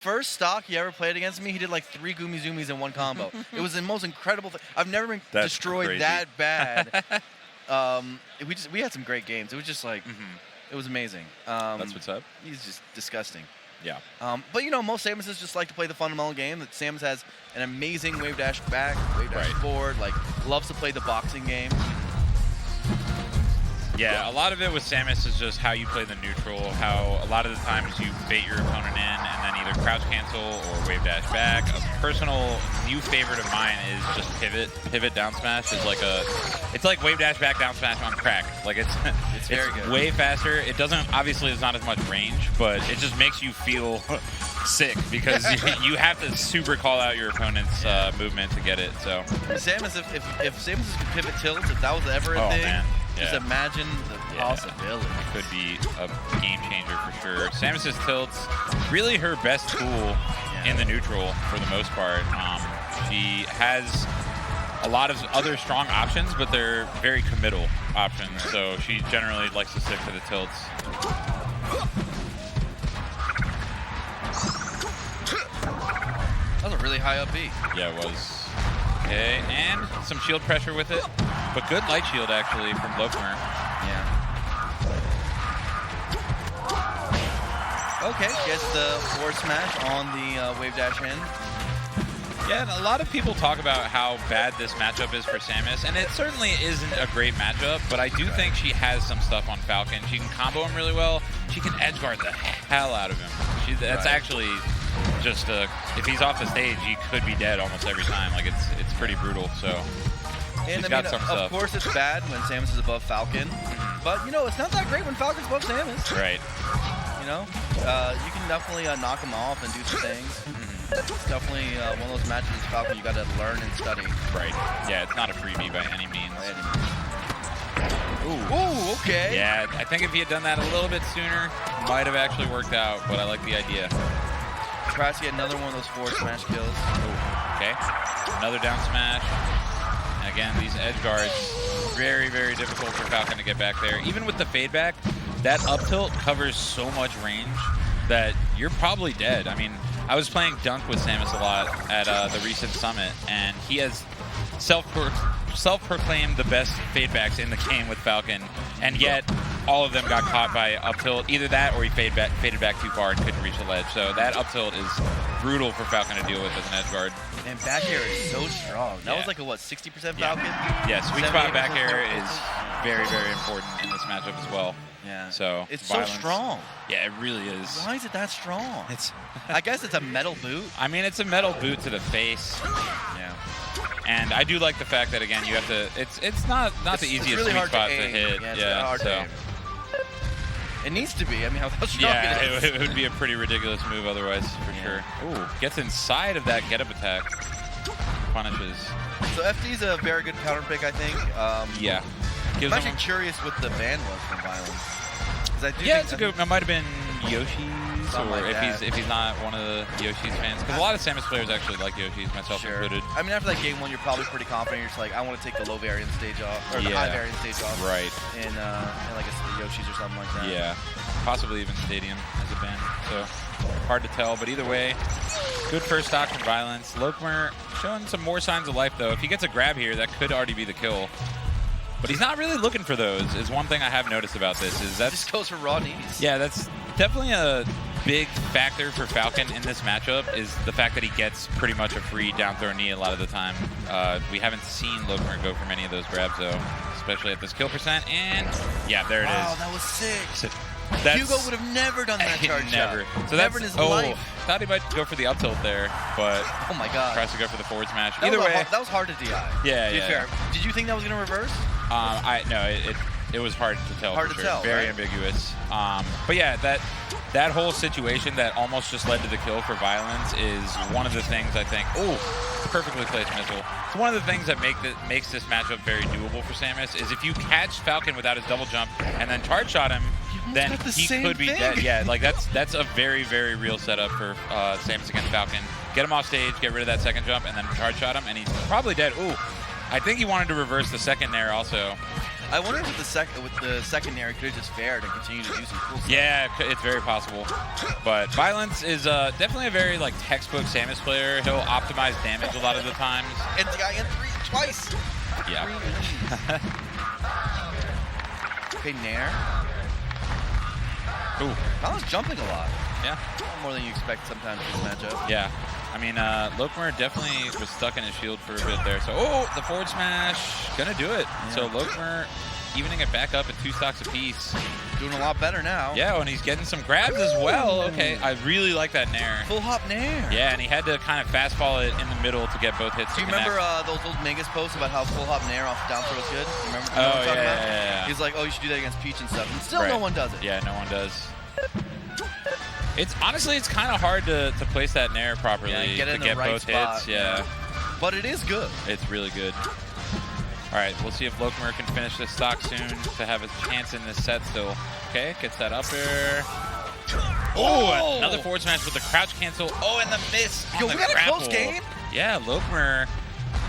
First stock he ever played against me, he did like 3 Goomy Zoomies in one combo. It was the most incredible thing. I've never been destroyed that bad. We had some great games. It was just like, it was amazing. That's what's up. He's just disgusting. Yeah. But you know, most Samuses just like to play the fundamental game. That Samus has an amazing wave dash back, wave dash forward, like loves to play the boxing game. Yeah, a lot of it with Samus is just how you play the neutral, how a lot of the times you bait your opponent in and then either crouch cancel or wave dash back. A personal new favorite of mine is just pivot down smash is like it's like wave dash back down smash on crack. Like it's very good. Way faster. It doesn't, obviously there's not as much range, but it just makes you feel sick because you have to super call out your opponent's movement to get it. So Samus, if Samus could pivot tilts, if that was ever a thing. Man. Just imagine the possibility. It could be a game changer for sure. Samus's tilts, really her best tool in the neutral for the most part. She has a lot of other strong options, but they're very committal options. So she generally likes to stick to the tilts. That was a really high up B. Yeah, it was. Okay, and some shield pressure with it, but good light shield actually from Lokemer. Yeah. Okay, gets the forward smash on the wave dash in. Yeah, and a lot of people talk about how bad this matchup is for Samus, and it certainly isn't a great matchup, but I do think she has some stuff on Falcon. She can combo him really well. She can edge guard the hell out of him. That's actually just if he's off the stage, he could be dead almost every time. Like it's pretty brutal. So and she's got some stuff. Of course, it's bad when Samus is above Falcon, but you know it's not that great when Falcon's above Samus. Right. You know, you can definitely knock him off and do some things. It's definitely one of those matches with Falcon you got to learn and study. Right. Yeah, it's not a freebie by any means. Ooh, okay. Yeah, I think if he had done that a little bit sooner, might have actually worked out. But I like the idea. Tries to get another one of those forward smash kills. Ooh, okay. Another down smash. And again, these edge guards, very, very difficult for Falcon to get back there. Even with the fade back, that up tilt covers so much range that you're probably dead. I mean, I was playing Dunk with Samus a lot at the recent summit, and he has self-proclaimed the best fade backs in the game with Falcon, and yet all of them got caught by up tilt. Either that or he faded back too far and couldn't reach the ledge. So that up tilt is brutal for Falcon to deal with as an edge guard. And back air is so strong. That was like a, what, 60% Falcon? Yeah, sweet spot back air is very, very important in this matchup as well. Yeah. So it's violence. So strong. Yeah, it really is. Why is it that strong? I guess it's a metal boot. I mean, it's a metal boot to the face. Yeah. And I do like the fact that, again, you have to. It's not the easiest really sweet spot to hit. Yeah. So. It needs to be. I mean, how strong it is. It would be a pretty ridiculous move otherwise, for sure. Ooh, gets inside of that get-up attack. Punishes. So FD's a very good counter pick, I think. Yeah. I'm actually curious what the ban was from Violence. It's a good. It might have been Yoshi's, or like if he's not one of the Yoshi's fans, because a lot of Samus players actually like Yoshi's, myself included. I mean, after that game one, you're probably pretty confident. You're just like, I want to take the low variant stage off, or the high variant stage off. Right. And like a Yoshi's or something like that. Yeah. Possibly even Stadium as a ban. So hard to tell, but either way, good first stock from Violence. Lokemer showing some more signs of life though. If he gets a grab here, that could already be the kill. But he's not really looking for those, is one thing I have noticed about this. Is that just goes for raw knees. Yeah, that's definitely a big factor for Falcon in this matchup, is the fact that he gets pretty much a free down throw knee a lot of the time. We haven't seen Lokemer go for many of those grabs, though, especially at this kill percent. And, yeah, there it is. Wow, that was sick. That's, Hugo would have never done that charge never. shot. So never in his life. Thought he might go for the up tilt there, but oh my god, tries to go for the forward smash. That Either way, that was hard to DI. Yeah, to be fair. Did you think that was going to reverse? It was hard to tell. Hard for to sure. tell. Very right? ambiguous. But yeah, that whole situation that almost just led to the kill for Violence is one of the things I think. Oh, perfectly placed missile. It's one of the things that makes this matchup very doable for Samus. Is if you catch Falcon without his double jump and then charge shot him, then he could be dead. Yeah, like that's a very, very real setup for Samus against Falcon. Get him off stage, get rid of that second jump, and then charge shot him, and he's probably dead. Ooh, I think he wanted to reverse the second there also. I wonder if with the secondary could have just fared and continued to do some cool stuff. Yeah, it's very possible. But Violence is definitely a very like textbook Samus player. He'll optimize damage a lot of the times. And the guy in twice. Yeah. Okay, Nair. Ooh. Violence jumping a lot. Yeah. More than you expect sometimes in this matchup. Yeah. I mean, Lokemer definitely was stuck in his shield for a bit there. So, the forward smash, gonna do it. Yeah. So Lokemer evening it back up at 2 stocks apiece. Doing a lot better now. Yeah, and he's getting some grabs as well. Okay, I really like that Nair. Full hop Nair. Yeah, and he had to kind of fastball it in the middle to get both hits. Do you remember those old Megas posts about how full hop Nair off down throw is good? You remember what I'm talking about? Yeah. He's like, you should do that against Peach and stuff. And still no one does it. Yeah, no one does. It's honestly, it's kind of hard to place that Nair properly to get both spot, hits. Yeah. But it is good. It's really good. All right, we'll see if Lokemer can finish this stock soon to have a chance in this set still. Okay, gets that up there. Oh, another forward smash with the crouch cancel. Oh, and the miss on the we got grapple. A close game. Yeah, Lokemer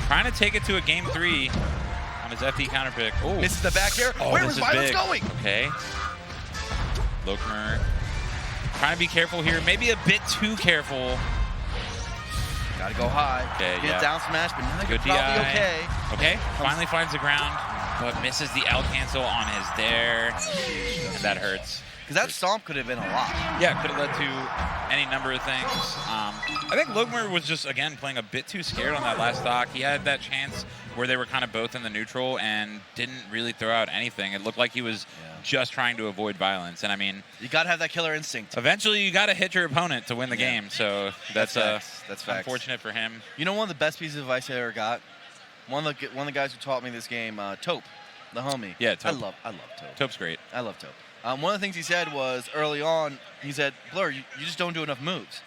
trying to take it to a game 3 on his FD counter pick. Oh, misses the back air. Where was Violence going? Okay. Lokemer trying to be careful here. Maybe a bit too careful. Gotta go high. Okay, Get down smash, but now you're Good probably DI. okay. Okay, finally finds the ground, but misses the L cancel on his dare. And that hurts. Because that stomp could have been a lot. Yeah, could have led to any number of things. I think Lokemer was just, again, playing a bit too scared on that last stock. He had that chance where they were kind of both in the neutral and didn't really throw out anything. It looked like he was just trying to avoid Violence. And I mean, you got to have that killer instinct. Eventually, you got to hit your opponent to win the game. So that's unfortunate for him. You know, one of the best pieces of advice I ever got. One of the guys who taught me this game, Taupe, the homie. Yeah, Taupe. I love Taupe. Taupe's great. I love Taupe. One of the things he said was early on, he said, Blur, you just don't do enough moves.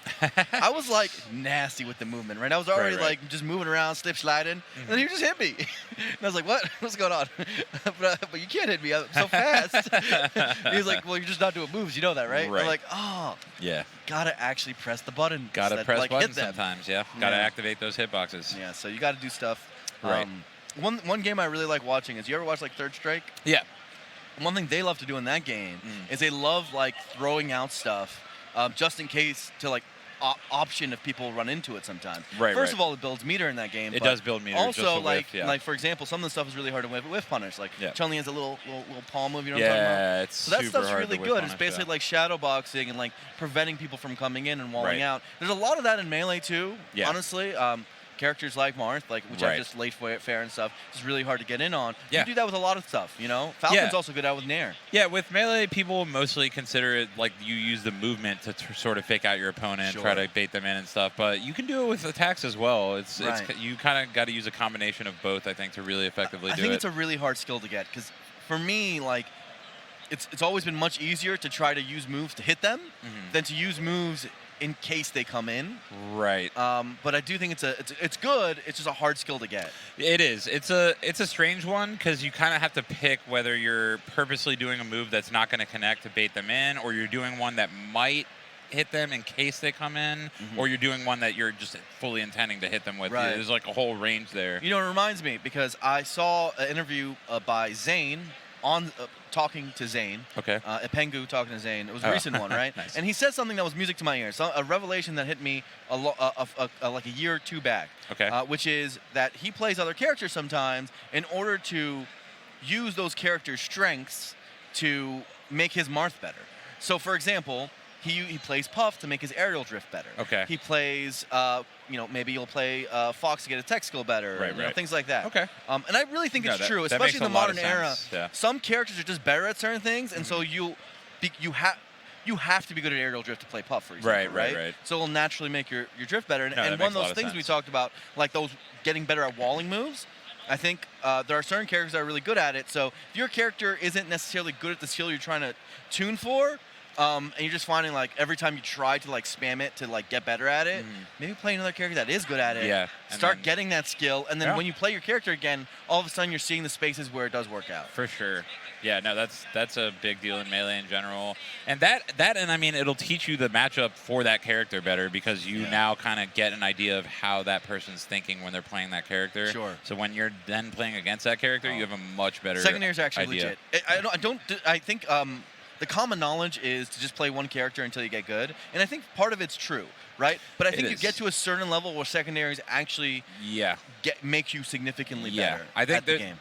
I was like nasty with the movement, right? I was already like just moving around, slip sliding, and then he just hit me. And I was like, what? What's going on? but you can't hit me. I'm so fast. He was like, well, you're just not doing moves. You know that, right? I'm like, yeah. Gotta actually press the button. Gotta press buttons hit them. sometimes, yeah. Gotta activate those hitboxes. Yeah, so you gotta do stuff. Right. One game I really like watching is, you ever watch like Third Strike? Yeah. One thing they love to do in that game is they love like throwing out stuff just in case to like option if people run into it sometimes. First of all, it builds meter in that game. It does build meter. Also, just like for example, some of the stuff is really hard to whiff punish. Like Chun-Li has a little palm move. You know what I'm talking about? Yeah, it's super hard. So that stuff's really good. Punish, it's basically like shadow boxing and like preventing people from coming in and walling out. There's a lot of that in Melee too. Honestly. Characters like Marth, which I just late fair and stuff, is really hard to get in on. You do that with a lot of stuff, you know? Falcon's also good at with Nair. Yeah, with Melee, people mostly consider it like you use the movement to sort of fake out your opponent, try to bait them in and stuff. But you can do it with attacks as well. It's you kind of got to use a combination of both, I think, to really effectively do it. I think it's a really hard skill to get, because for me, like, it's always been much easier to try to use moves to hit them than to use moves in case they come in. Right. But I do think it's good. It's just a hard skill to get. It is. It's a strange one, because you kind of have to pick whether you're purposely doing a move that's not going to connect to bait them in, or you're doing one that might hit them in case they come in, or you're doing one that you're just fully intending to hit them with. There's like a whole range there. You know, it reminds me, because I saw an interview by Zane on talking to Zane. Okay. Pengu talking to Zane. It was a recent one, right? Nice. And he said something that was music to my ears. A revelation that hit me like a year or two back. Okay. Which is that he plays other characters sometimes in order to use those characters' strengths to make his Marth better. So, for example, he plays Puff to make his aerial drift better. Okay. He plays, maybe you'll play Fox to get a tech skill better. Things like that. Okay. And I really think it's true, especially in the modern era. Yeah. Some characters are just better at certain things, and so you have to be good at aerial drift to play Puff, for example. Right. So it'll naturally make your drift better. And one of those things we talked about, like those getting better at walling moves, I think there are certain characters that are really good at it. So if your character isn't necessarily good at the skill you're trying to tune for, and you're just finding like every time you try to like spam it to like get better at it, maybe play another character that is good at it. Yeah. Start getting that skill, and then when you play your character again, all of a sudden you're seeing the spaces where it does work out. For sure. Yeah, no, that's a big deal in Melee in general. And and I mean, it'll teach you the matchup for that character better because you now kind of get an idea of how that person's thinking when they're playing that character. Sure. So when you're then playing against that character, you have a much better Secondaries are actually idea. legit. I think the common knowledge is to just play one character until you get good, and I think part of it's true, right? But I think you get to a certain level where secondaries actually make you significantly better I think at the game.